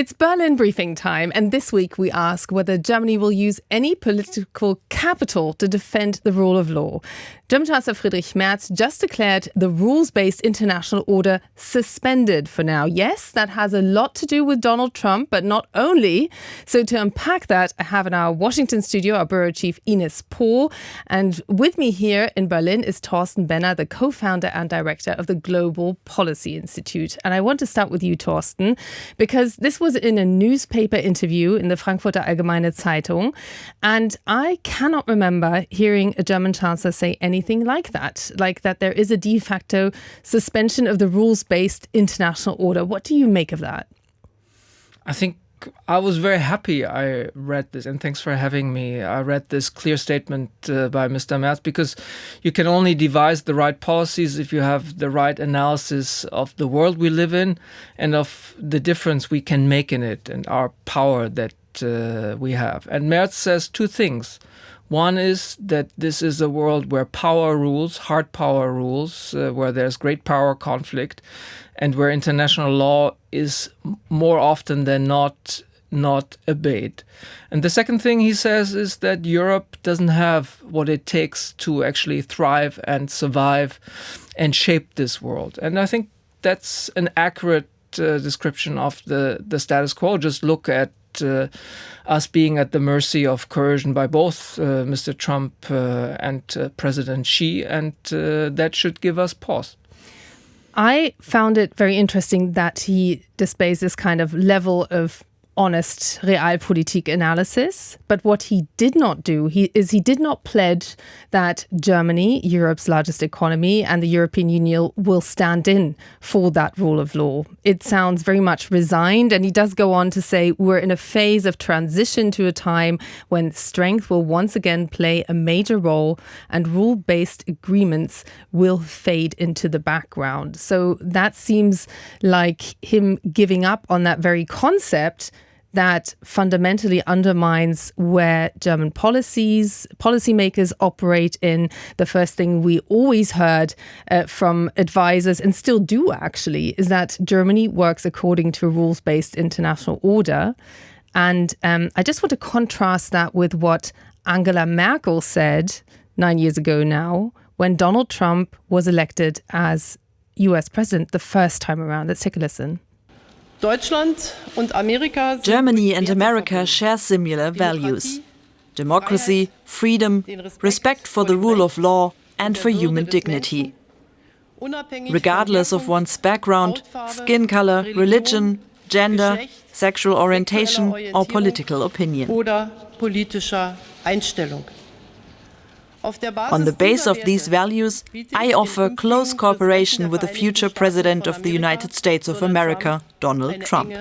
It's Berlin briefing time, and this week we ask whether Germany will use any political capital to defend the rule of law. German Chancellor Friedrich Merz just declared the rules-based international order suspended for now. Yes, that has a lot to do with Donald Trump, but not only. So to unpack that, I have in our Washington studio our Bureau Chief Ines Pohl. And with me here in Berlin is Thorsten Benner, the co-founder and director of the Global Policy Institute. And I want to start with you, Thorsten, because this was in a newspaper interview in the Frankfurter Allgemeine Zeitung. And I cannot remember hearing a German chancellor say anything like that there is a de facto suspension of the rules-based international order. What do you make of that? I think I was very happy I read this, and thanks for having me. I read this clear statement by Mr. Merz, because you can only devise the right policies if you have the right analysis of the world we live in and of the difference we can make in it and our power that we have. And Merz says two things. One is that this is a world where power rules, hard power rules, where there's great power conflict, and where international law is more often than not obeyed. And the second thing he says is that Europe doesn't have what it takes to actually thrive and survive and shape this world. And I think that's an accurate description of the status quo. Just look at us being at the mercy of coercion by both Mr. Trump and President Xi, and that should give us pause. I found it very interesting that he displays this kind of level of honest Realpolitik analysis. But what he did not do, he did not pledge that Germany, Europe's largest economy, and the European Union will stand in for that rule of law. It sounds very much resigned, and he does go on to say we're in a phase of transition to a time when strength will once again play a major role and rule-based agreements will fade into the background. So that seems like him giving up on that very concept that fundamentally undermines where German policymakers operate in. The first thing we always heard from advisors, and still do actually, is that Germany works according to a rules-based international order. And I just want to contrast that with what Angela Merkel said 9 years ago now, when Donald Trump was elected as US president the first time around. Let's take a listen. Germany and America share similar values: democracy, freedom, respect for the rule of law, and for human dignity. Regardless of one's background, skin color, religion, gender, sexual orientation, or political opinion. On the base of these values, I offer close cooperation with the future President of the United States of America, Donald Trump.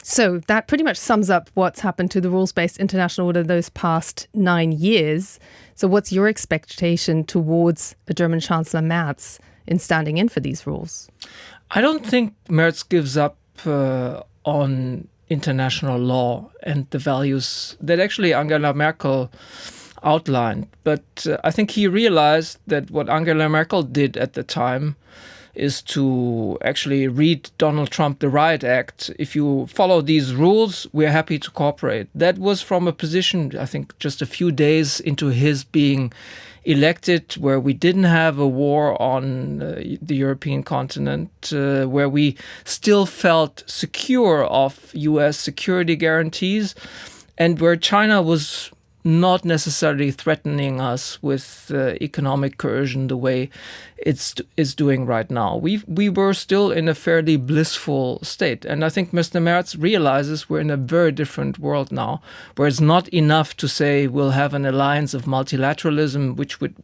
So that pretty much sums up what's happened to the rules-based international order those past 9 years. So what's your expectation towards a German Chancellor Merz in standing in for these rules? I don't think Merz gives up on international law and the values that actually Angela Merkel outlined. But I think he realized that what Angela Merkel did at the time is to actually read Donald Trump the Riot Act. If you follow these rules, we're happy to cooperate. That was from a position, I think, just a few days into his being elected, where we didn't have a war on the European continent, where we still felt secure of US security guarantees, and where China was not necessarily threatening us with economic coercion the way it's doing right now. We were still in a fairly blissful state. And I think Mr. Merz realizes we're in a very different world now, where it's not enough to say we'll have an alliance of multilateralism, which would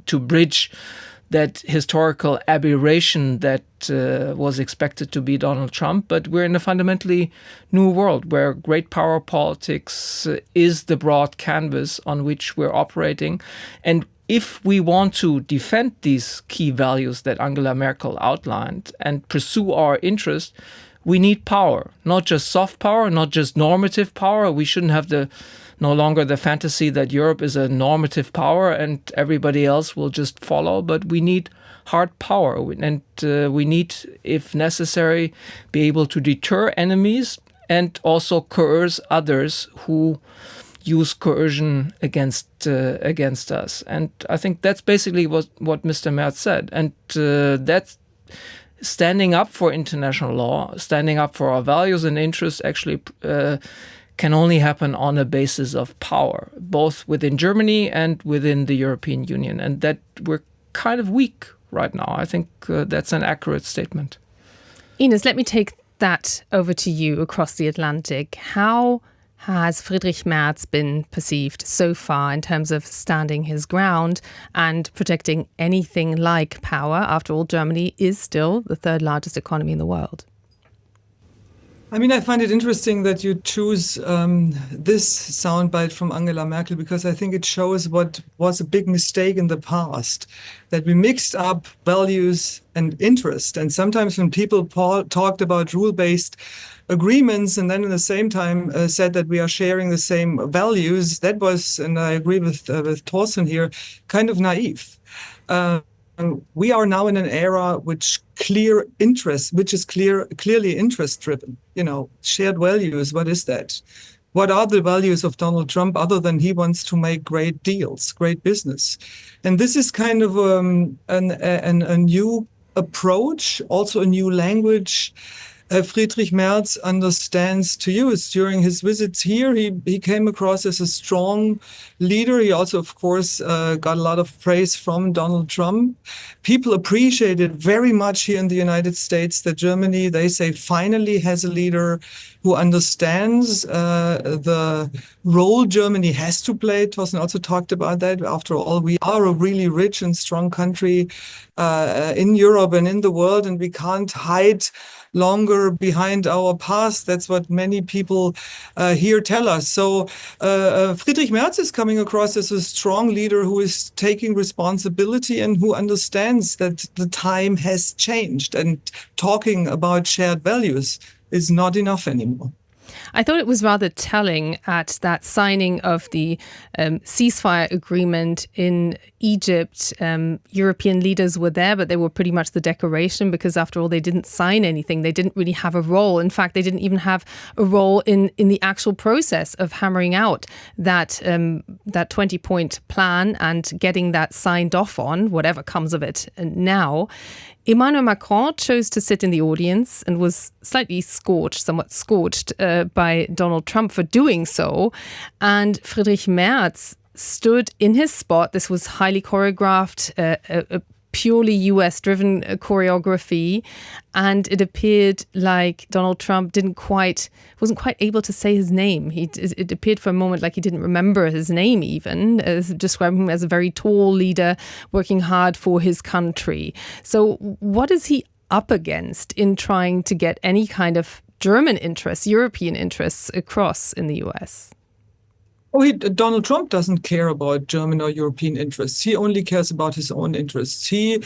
to bridge that historical aberration that was expected to be Donald Trump. But we're in a fundamentally new world where great power politics is the broad canvas on which we're operating. And if we want to defend these key values that Angela Merkel outlined and pursue our interest, we need power, not just soft power, not just normative power. We shouldn't have no longer the fantasy that Europe is a normative power and everybody else will just follow, but we need hard power. And we need, if necessary, be able to deter enemies and also coerce others who use coercion against us. And I think that's basically what Mr. Merz said. And that's standing up for international law, standing up for our values and interests actually can only happen on a basis of power, both within Germany and within the European Union. And that we're kind of weak right now. I think that's an accurate statement. Ines, let me take that over to you across the Atlantic. How has Friedrich Merz been perceived so far in terms of standing his ground and protecting anything like power? After all, Germany is still the third largest economy in the world. I mean, I find it interesting that you choose this soundbite from Angela Merkel, because I think it shows what was a big mistake in the past, that we mixed up values and interest. And sometimes when people talked about rule-based agreements and then at the same time said that we are sharing the same values, that was, and I agree with Thorsten here, kind of naive. We are now in an era which is clearly interest-driven. You know, shared values, what is that? What are the values of Donald Trump other than he wants to make great deals, great business? And this is kind of a new approach, also a new language Friedrich Merz understands to use. During his visits here, he came across as a strong leader. He also, of course, got a lot of praise from Donald Trump. People appreciated very much here in the United States that Germany, they say, finally has a leader who understands the role Germany has to play. Thorsten also talked about that. After all, we are a really rich and strong country in Europe and in the world, and we can't hide longer behind our past. That's what many people here tell us. So Friedrich Merz is coming across as a strong leader who is taking responsibility and who understands that the time has changed, and talking about shared values is not enough anymore. I thought it was rather telling at that signing of the ceasefire agreement in Egypt. European leaders were there, but they were pretty much the decoration, because after all, they didn't sign anything. They didn't really have a role. In fact, they didn't even have a role in the actual process of hammering out that 20-point plan and getting that signed off on, whatever comes of it now. Emmanuel Macron chose to sit in the audience and was somewhat scorched by Donald Trump for doing so. And Friedrich Merz stood in his spot. This was highly choreographed, a purely US-driven choreography, and it appeared like Donald Trump wasn't quite able to say his name. It appeared for a moment like he didn't remember his name even, describing him as a very tall leader working hard for his country. So what is he up against in trying to get any kind of German interests, European interests across in the US? Donald Trump doesn't care about German or European interests. He only cares about his own interests. He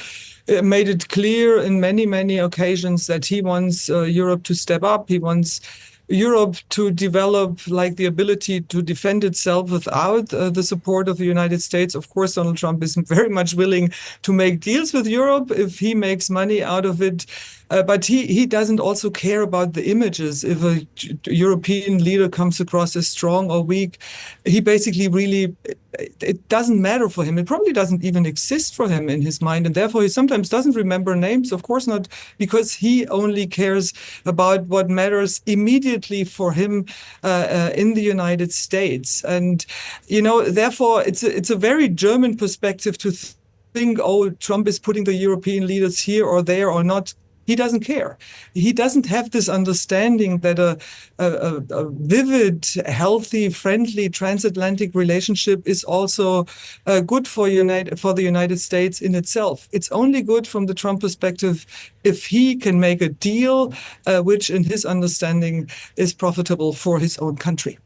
made it clear in many, many occasions that he wants Europe to step up. He wants Europe to develop the ability to defend itself without the support of the United States. Of course, Donald Trump is very much willing to make deals with Europe if he makes money out of it. But he doesn't also care about the images. If a European leader comes across as strong or weak, he basically it doesn't matter for him. It probably doesn't even exist for him in his mind. And therefore, he sometimes doesn't remember names. Of course not, because he only cares about what matters immediately for him in the United States. And, therefore, it's a very German perspective to think, Trump is putting the European leaders here or there or not. He doesn't care. He doesn't have this understanding that a vivid, healthy, friendly transatlantic relationship is also good for the United States in itself. It's only good from the Trump perspective if he can make a deal which, in his understanding, is profitable for his own country.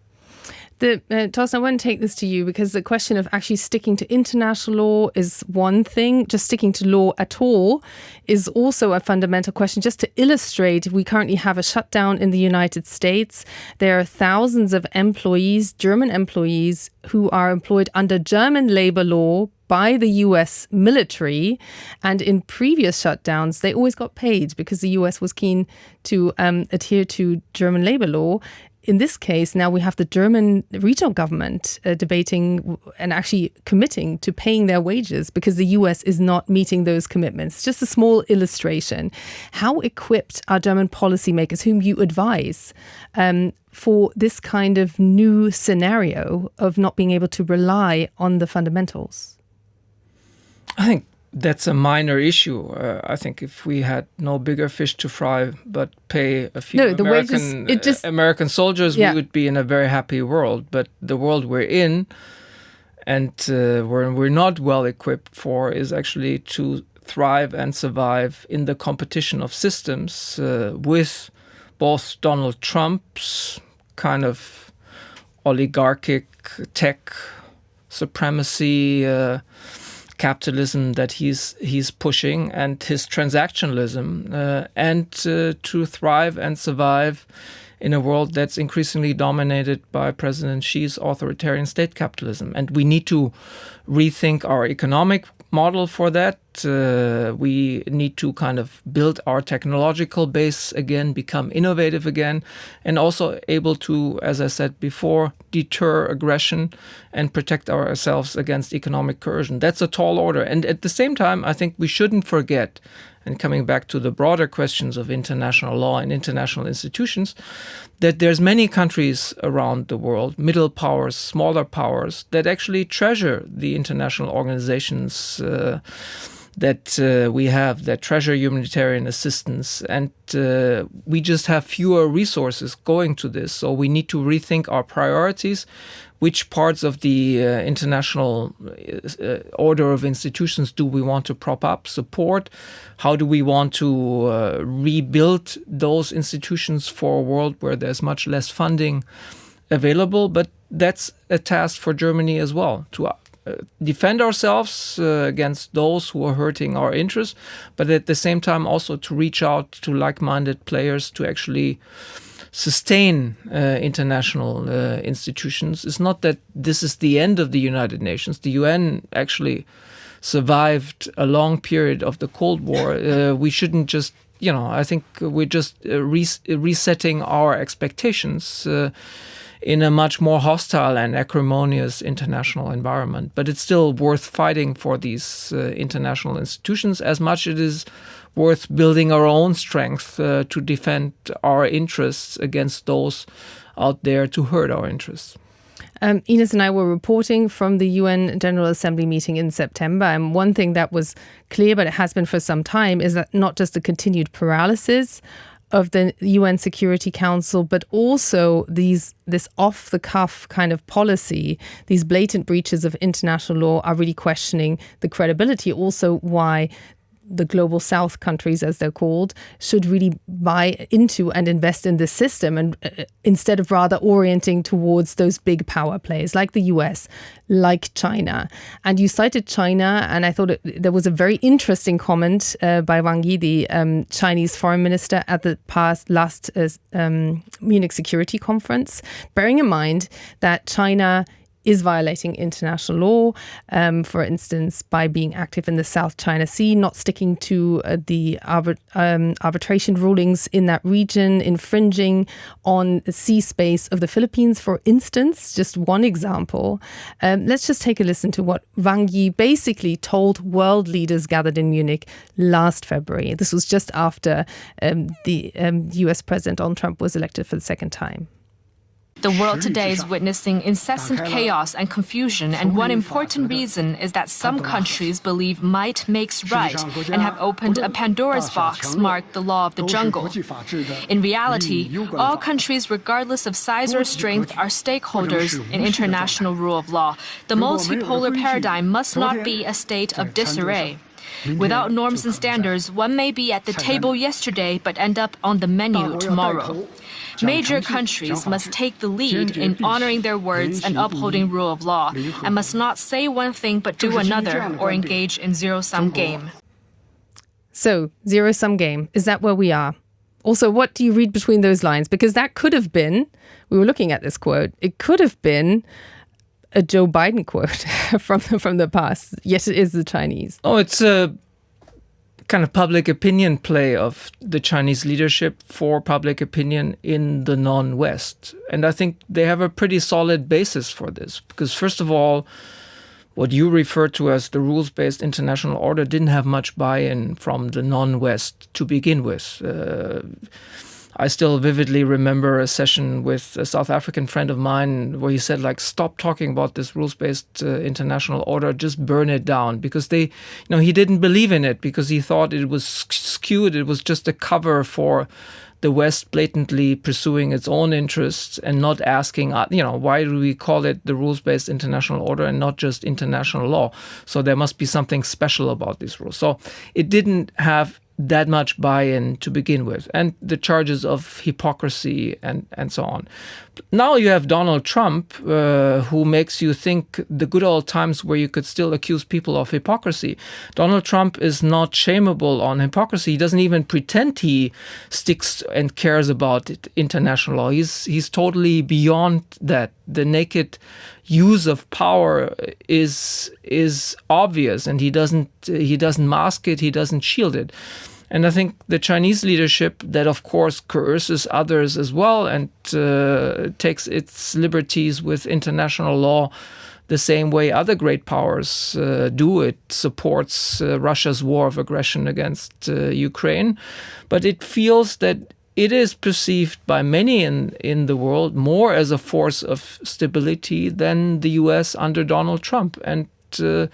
Thorsten, I want to take this to you, because the question of actually sticking to international law is one thing. Just sticking to law at all is also a fundamental question. Just to illustrate, we currently have a shutdown in the United States. There are thousands of employees, German employees, who are employed under German labor law, by the US military. And in previous shutdowns, they always got paid because the US was keen to adhere to German labor law. In this case, now we have the German regional government debating and actually committing to paying their wages because the US is not meeting those commitments. Just a small illustration. How equipped are German policymakers, whom you advise, for this kind of new scenario of not being able to rely on the fundamentals? I think that's a minor issue. I think if we had no bigger fish to fry but pay a few American soldiers, we would be in a very happy world. But the world we're in and we're not well equipped for is actually to thrive and survive in the competition of systems with both Donald Trump's kind of oligarchic tech supremacy capitalism that he's pushing and his transactionalism and to thrive and survive in a world that's increasingly dominated by President Xi's authoritarian state capitalism. And we need to rethink our economic model for that. We need to kind of build our technological base again, become innovative again, and also able to, as I said before, deter aggression and protect ourselves against economic coercion. That's a tall order. And at the same time, I think we shouldn't forget, and coming back to the broader questions of international law and international institutions, that there's many countries around the world, middle powers, smaller powers, that actually treasure the international organizations that we have, that treasure humanitarian assistance. And we just have fewer resources going to this. So we need to rethink our priorities. Which parts of the international order of institutions do we want to prop up, support? How do we want to rebuild those institutions for a world where there's much less funding available? But that's a task for Germany as well, to defend ourselves against those who are hurting our interests, but at the same time also to reach out to like-minded players to actually sustain international institutions. It's not that this is the end of the United Nations. The UN actually survived a long period of the Cold War. We shouldn't just, I think we're just resetting our expectations in a much more hostile and acrimonious international environment. But it's still worth fighting for these international institutions as much as it is worth building our own strength to defend our interests against those out there to hurt our interests. Ines and I were reporting from the UN General Assembly meeting in September, and one thing that was clear, but it has been for some time, is that not just the continued paralysis of the UN Security Council, but also this off-the-cuff kind of policy, these blatant breaches of international law are really questioning the credibility, also why the global south countries, as they're called, should really buy into and invest in this system, and instead of rather orienting towards those big power players like the US, like China. And you cited China, and I thought there was a very interesting comment by Wang Yi, the Chinese foreign minister, at the last Munich Security Conference, bearing in mind that China is violating international law, for instance, by being active in the South China Sea, not sticking to the arbitration rulings in that region, infringing on the sea space of the Philippines, for instance, just one example. Let's just take a listen to what Wang Yi basically told world leaders gathered in Munich last February. This was just after the US President Donald Trump was elected for the second time. The world today is witnessing incessant chaos and confusion, and one important reason is that some countries believe might makes right and have opened a Pandora's box marked the law of the jungle. In reality, all countries, regardless of size or strength, are stakeholders in international rule of law. The multipolar paradigm must not be a state of disarray. Without norms and standards, one may be at the table yesterday but end up on the menu tomorrow. Major countries must take the lead in honoring their words and upholding rule of law, and must not say one thing but do another or engage in zero-sum game. So, zero-sum game, is that where we are? Also, what do you read between those lines? Because that could have been, we were looking at this quote, it could have been a Joe Biden quote from the past, yet it is the Chinese. Oh, it's a kind of public opinion play of the Chinese leadership for public opinion in the non-West. And I think they have a pretty solid basis for this. Because first of all, what you refer to as the rules-based international order didn't have much buy-in from the non-West to begin with. I still vividly remember a session with a South African friend of mine where he said, like, stop talking about this rules-based international order, just burn it down. Because he didn't believe in it because he thought it was skewed. It was just a cover for the West blatantly pursuing its own interests and not asking, why do we call it the rules-based international order and not just international law? So there must be something special about these rules. So it didn't have that much buy-in to begin with, and the charges of hypocrisy and so on. Now you have Donald Trump, who makes you think the good old times where you could still accuse people of hypocrisy. Donald Trump is not shameable on hypocrisy. He doesn't even pretend he sticks and cares about international law. He's totally beyond that. The naked use of power is obvious, and he doesn't mask it. He doesn't shield it. And I think the Chinese leadership, that of course coerces others as well and takes its liberties with international law the same way other great powers do. It supports Russia's war of aggression against Ukraine. But it feels that it is perceived by many in the world more as a force of stability than the US under Donald Trump. And to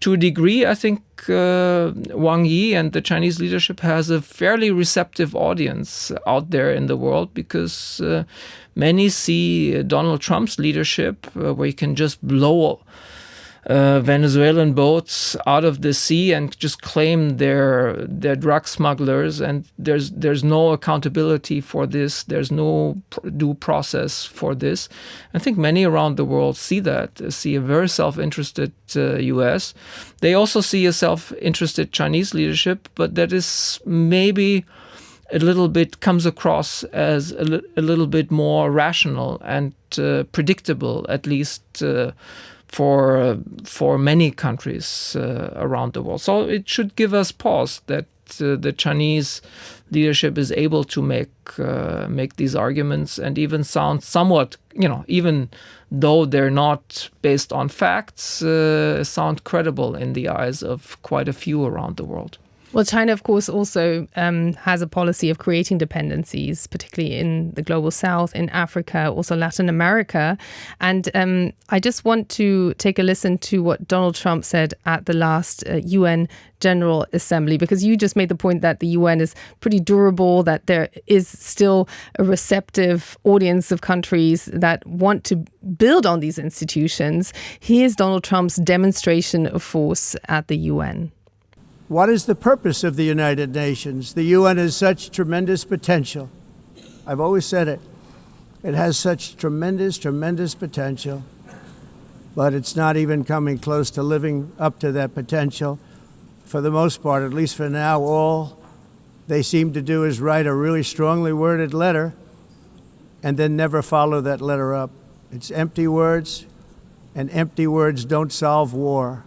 a degree, I think Wang Yi and the Chinese leadership has a fairly receptive audience out there in the world because many see Donald Trump's leadership, where you can just blow Venezuelan boats out of the sea and just claim they're drug smugglers, and there's no accountability for this. There's no due process for this. I think many around the world see a very self-interested US. They also see a self-interested Chinese leadership, but that is maybe a little bit comes across as a little bit more rational and predictable, at least for many countries around the world. So it should give us pause that the Chinese leadership is able to make these arguments and even sound somewhat, even though they're not based on facts, sound credible in the eyes of quite a few around the world. Well, China, of course, also has a policy of creating dependencies, particularly in the global south, in Africa, also Latin America. And I just want to take a listen to what Donald Trump said at the last UN General Assembly, because you just made the point that the UN is pretty durable, that there is still a receptive audience of countries that want to build on these institutions. Here's Donald Trump's demonstration of force at the UN. What is the purpose of the United Nations? The UN has such tremendous potential. I've always said it. It has such tremendous, tremendous potential, but it's not even coming close to living up to that potential. For the most part, at least for now, all they seem to do is write a really strongly worded letter and then never follow that letter up. It's empty words, and empty words don't solve war.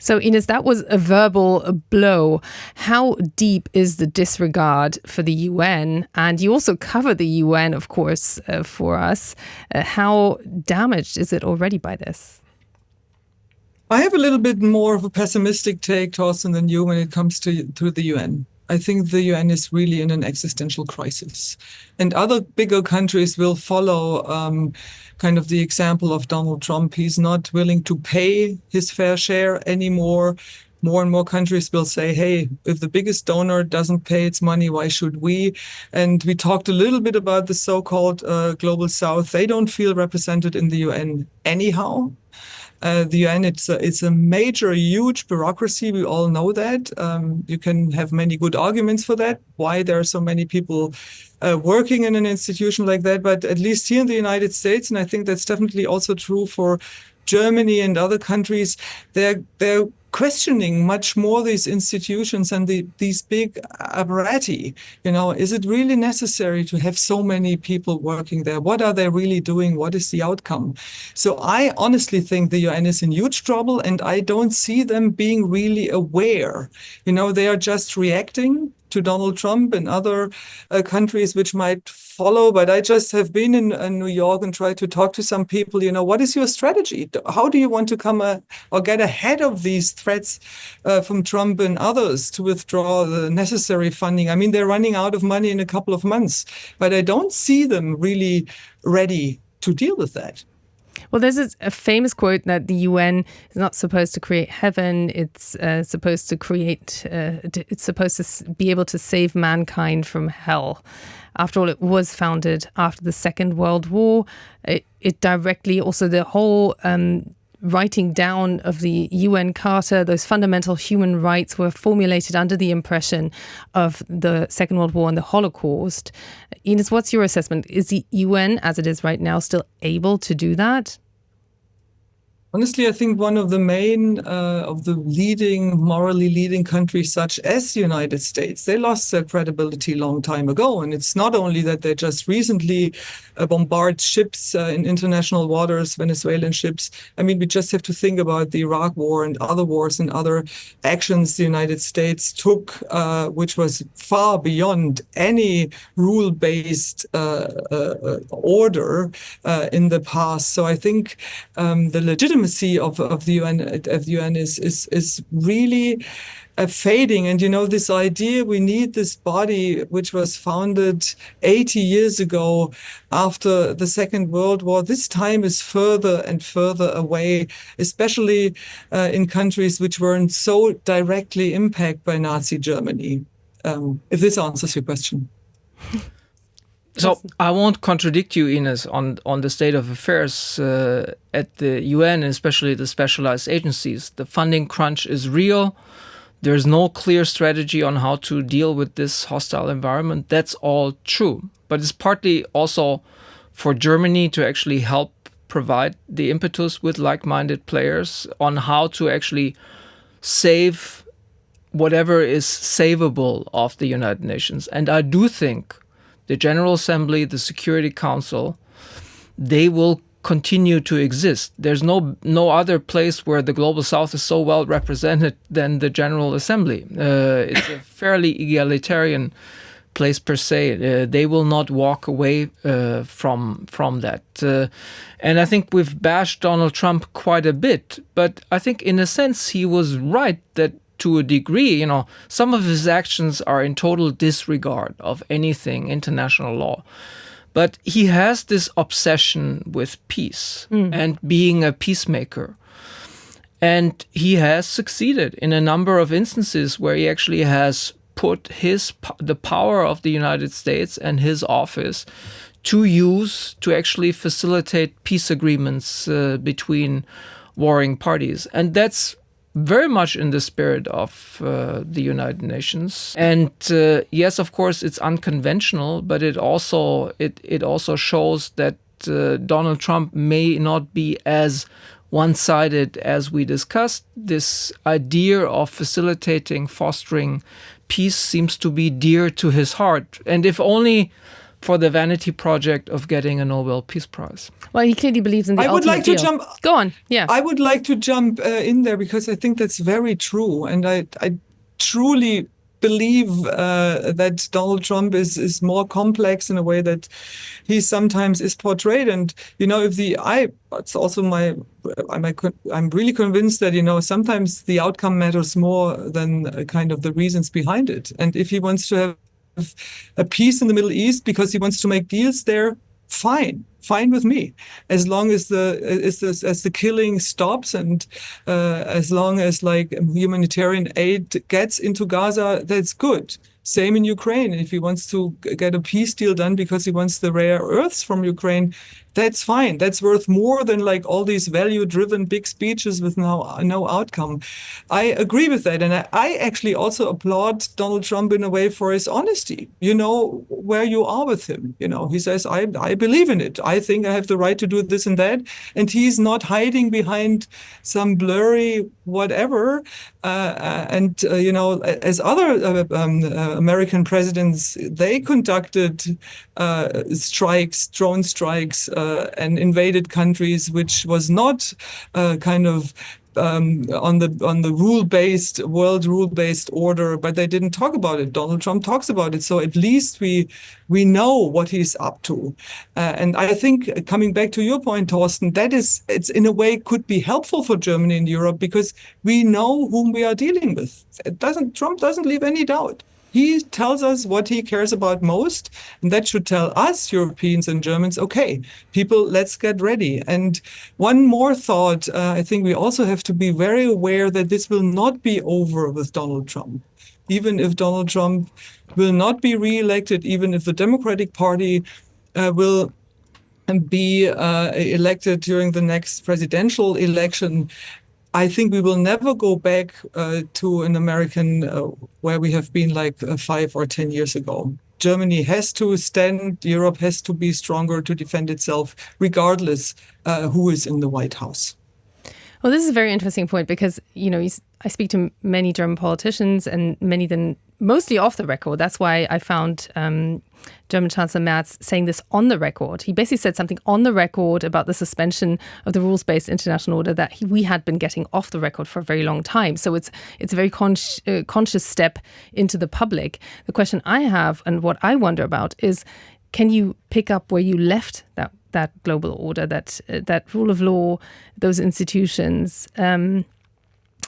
So, Ines, that was a verbal blow. How deep is the disregard for the UN? And you also cover the UN, of course, for us. How damaged is it already by this? I have a little bit more of a pessimistic take, Thorsten, than you when it comes to the UN. I think the UN is really in an existential crisis. And other bigger countries will follow kind of the example of Donald Trump. He's not willing to pay his fair share anymore. More and more countries will say, hey, if the biggest donor doesn't pay its money, why should we? And we talked a little bit about the so-called Global South. They don't feel represented in the UN anyhow. The UN, it's a major, huge bureaucracy. We all know that. You can have many good arguments for that, why there are so many people working in an institution like that. But at least here in the United States, and I think that's definitely also true for Germany and other countries, they're questioning much more these institutions and these big apparati. Is it really necessary to have so many people working there? What are they really doing? What is the outcome? So I honestly think the UN is in huge trouble, and I don't see them being really aware. They are just reacting to Donald Trump and other countries which might follow. But I just have been in New York and tried to talk to some people. What is your strategy? How do you want to come or get ahead of these threats from Trump and others to withdraw the necessary funding? I mean, they're running out of money in a couple of months, but I don't see them really ready to deal with that. Well, there's a famous quote that the UN is not supposed to create heaven. It's supposed to create. It's supposed to be able to save mankind from hell. After all, it was founded after the Second World War. It directly also the whole writing down of the UN Charter, those fundamental human rights were formulated under the impression of the Second World War and the Holocaust. Ines, what's your assessment? Is the UN, as it is right now, still able to do that? Honestly, I think one of the main, of the morally leading countries, such as the United States, they lost their credibility a long time ago. And it's not only that they just recently bombard ships in international waters, Venezuelan ships. I mean, we just have to think about the Iraq War and other wars and other actions the United States took, which was far beyond any rule-based order in the past. So I think the legitimacy of the UN is really fading. And this idea we need this body which was founded 80 years ago after the Second World War, this time is further and further away, especially in countries which weren't so directly impacted by Nazi Germany. If this answers your question. So I won't contradict you, Ines, on the state of affairs at the UN, especially the specialized agencies. The funding crunch is real. There's no clear strategy on how to deal with this hostile environment. That's all true. But it's partly also for Germany to actually help provide the impetus with like-minded players on how to actually save whatever is savable of the United Nations. And I do think the General Assembly, the Security Council, they will continue to exist. There's no other place where the Global South is so well represented than the General Assembly. It's a fairly egalitarian place per se. They will not walk away from that. And I think we've bashed Donald Trump quite a bit, but I think in a sense he was right that to a degree, some of his actions are in total disregard of anything international law. But he has this obsession with peace and being a peacemaker. And he has succeeded in a number of instances where he actually has put the power of the United States and his office to use to actually facilitate peace agreements between warring parties. And that's very much in the spirit of the United Nations. And yes, of course, it's unconventional, but it also shows that Donald Trump may not be as one-sided as we discussed. This idea of facilitating, fostering peace seems to be dear to his heart. And if only for the vanity project of getting a Nobel Peace Prize. Well, he clearly believes in the ultimate deal. Go on, yeah. I would like to jump in there because I think that's very true. And I truly believe that Donald Trump is more complex in a way that he sometimes is portrayed. And, it's also I'm really convinced that, sometimes the outcome matters more than kind of the reasons behind it. And if he wants to have a peace in the Middle East because he wants to make deals there, fine with me, as long as the killing stops and as long as humanitarian aid gets into Gaza, that's good. Same in Ukraine. If he wants to get a peace deal done because he wants the rare earths from Ukraine, that's fine. That's worth more than like all these value-driven big speeches with no outcome. I agree with that. And I actually also applaud Donald Trump in a way for his honesty. You know where you are with him. You know, he says, I believe in it. I think I have the right to do this and that. And he's not hiding behind some blurry whatever. You know, as other American presidents, they conducted strikes, drone strikes, and invaded countries, which was not kind of on the world rule-based order, but they didn't talk about it. Donald Trump talks about it, so at least we know what he's up to. And I think, coming back to your point, Thorsten, it's in a way could be helpful for Germany and Europe because we know whom we are dealing with. Trump doesn't leave any doubt. He tells us what he cares about most, and that should tell us, Europeans and Germans, okay, people, let's get ready. And one more thought, I think we also have to be very aware that this will not be over with Donald Trump. Even if Donald Trump will not be reelected, even if the Democratic Party will be elected during the next presidential election, I think we will never go back to an American where we have been like 5 or 10 years ago. Germany has to stand, Europe has to be stronger to defend itself, regardless who is in the White House. Well, this is a very interesting point because, you know, I speak to many German politicians and many of them mostly off the record. That's why I found German Chancellor Merz saying this on the record. He basically said something on the record about the suspension of the rules-based international order that we had been getting off the record for a very long time. So it's a very conscious step into the public. The question I have and what I wonder about is, can you pick up where you left that global order, that rule of law, those institutions?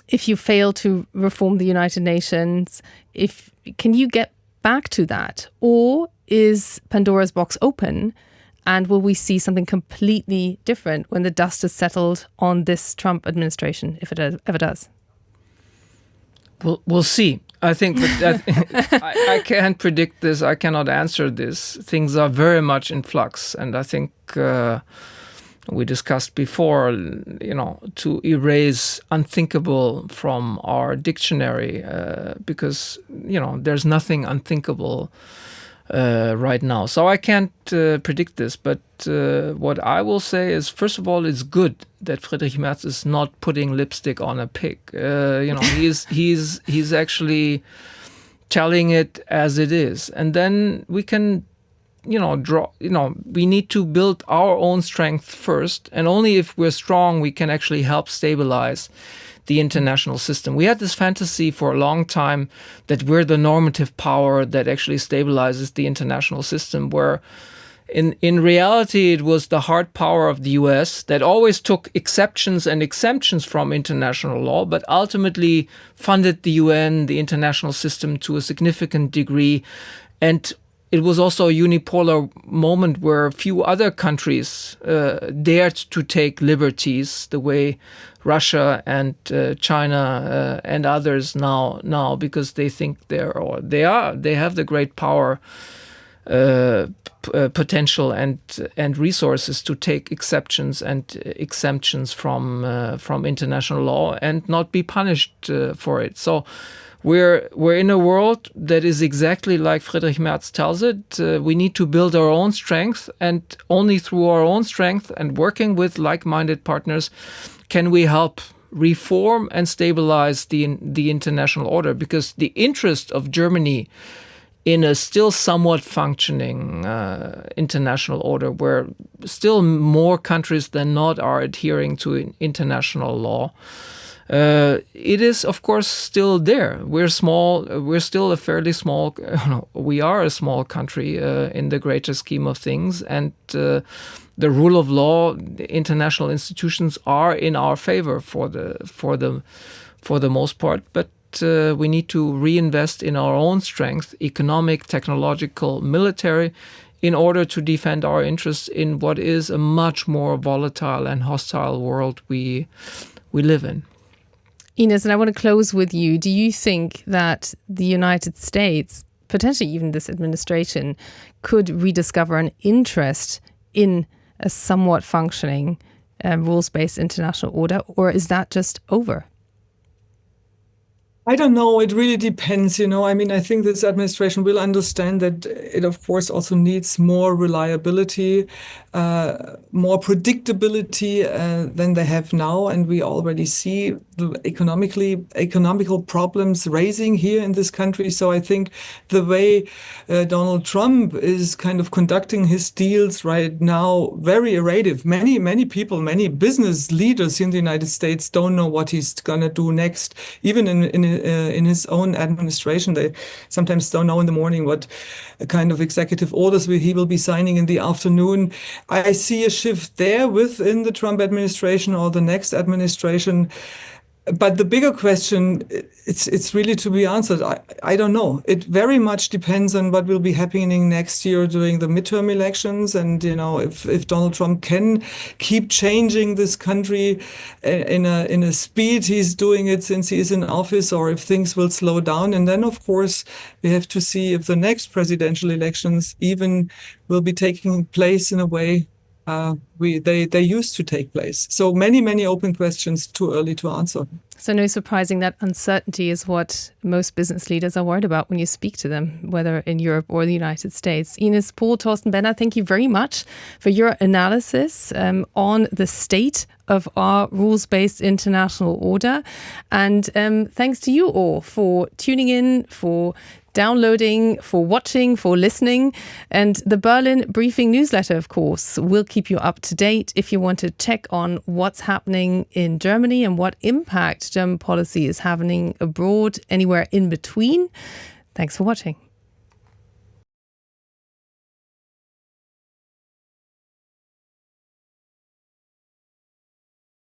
If you fail to reform the United Nations, can you get back to that? Or is Pandora's box open? And will we see something completely different when the dust is settled on this Trump administration, if it ever does? We'll see. I think that I can't predict this. I cannot answer this. Things are very much in flux. And I think we discussed before, you know, to erase unthinkable from our dictionary because, you know, there's nothing unthinkable right now. So I can't predict this. But what I will say is, first of all, it's good that Friedrich Merz is not putting lipstick on a pig. You know, he's actually telling it as it is. And then we can, we need to build our own strength first. And only if we're strong, we can actually help stabilize the international system. We had this fantasy for a long time that we're the normative power that actually stabilizes the international system, where in reality, it was the hard power of the US that always took exceptions and exemptions from international law, but ultimately funded the UN, the international system, to a significant degree. And it was also a unipolar moment where few other countries dared to take liberties the way Russia and China and others now, because they think they have the great power, potential and resources to take exceptions and exemptions from international law and not be punished for it. So we're in a world that is exactly like Friedrich Merz tells it. We need to build our own strength, and only through our own strength and working with like-minded partners can we help reform and stabilize the international order. Because the interest of Germany in a still somewhat functioning international order, where still more countries than not are adhering to international law, it is, of course, still there. We're small. We're still a fairly small. We are a small country in the greater scheme of things, and the rule of law, the international institutions are in our favor for the most part. But we need to reinvest in our own strength, economic, technological, military, in order to defend our interests in what is a much more volatile and hostile world we live in. Ines, and I want to close with you. Do you think that the United States potentially even this administration, could rediscover an interest in a somewhat functioning rules-based international order, or is that just over? I don't know. It really depends, I mean, I think this administration will understand that it, of course, also needs more reliability, more predictability than they have now. And we already see the economical problems raising here in this country. So I think the way Donald Trump is kind of conducting his deals right now, very errative. Many people, many business leaders in the United States don't know what he's going to do next, even in his own administration. They sometimes don't know in the morning what kind of executive orders he will be signing in the afternoon. I see a shift there within the Trump administration or the next administration. But the bigger question, it's really to be answered. I don't know. It very much depends on what will be happening next year during the midterm elections. And, if Donald Trump can keep changing this country in a speed he's doing it since he is in office, or if things will slow down. And then, of course, we have to see if the next presidential elections even will be taking place in a way they used to take place. So many open questions, too early to answer. So no surprising that uncertainty is what most business leaders are worried about when you speak to them, whether in Europe or the United States. Ines Pohl, Thorsten Benner, thank you very much for your analysis on the state of our rules-based international order. And thanks to you all for tuning in, for downloading, for watching, for listening. And the Berlin Briefing newsletter, of course, will keep you up to date if you want to check on what's happening in Germany and what impact German policy is having abroad, anywhere in between. Thanks for watching.